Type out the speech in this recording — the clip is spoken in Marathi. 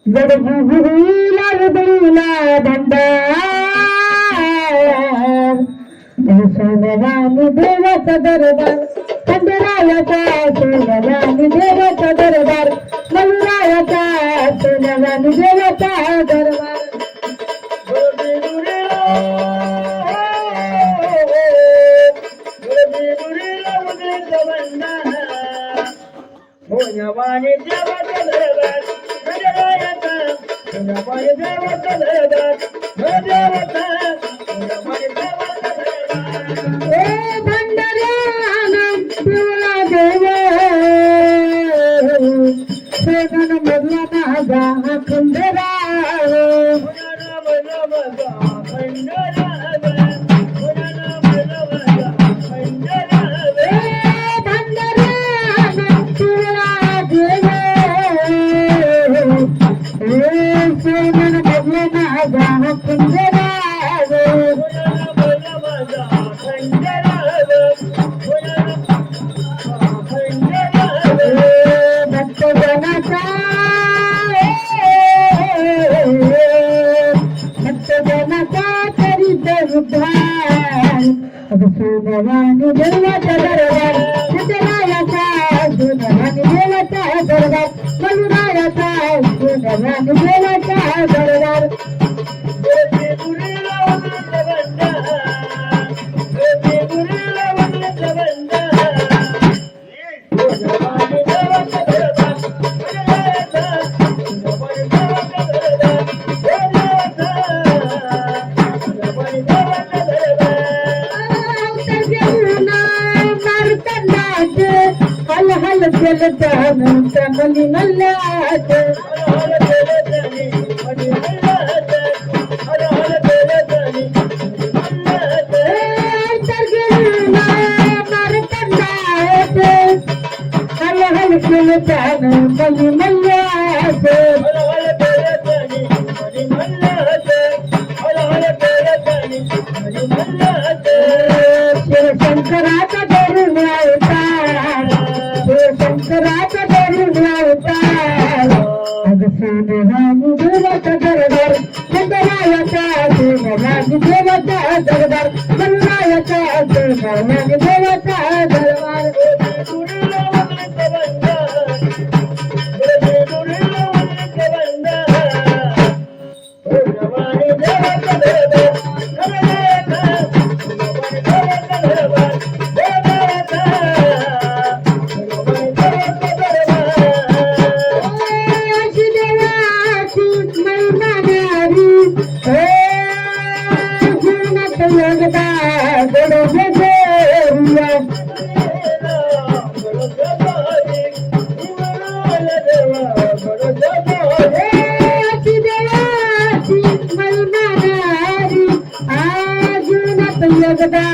जडगुरुला हृदयला भंडार सोनरानी देवाचा दरबार खंडरायाचा सोनरानी देवाचा दरबार मलरायाचा सोनरानी देवाचा दरबार सोनवानी देवाचा दरबार खंडरायाचा सोनवानी देवाचा दरबार देवाचा सोनवानी देवाचा दरबार ए भंडाऱ्याना पिवळा देव सोनन मधला माझा खंडरा सोनवानी देवाचा दरबार खंडरायाचा सोनवानी देवाचा दरबार मलरायाचा सोनवानी देवाचा दरबार हल हल चमली मल्लाच हल हल चमली मल्लाच शंकराचा धरून अवतार शंकराचा धरून अवतार अग सोनवानी देवाचा दरबार खंडरायाचा सोनवानी देवाचा दरबार मलरायाचा सोनवानी देवाचा दरबार जगदा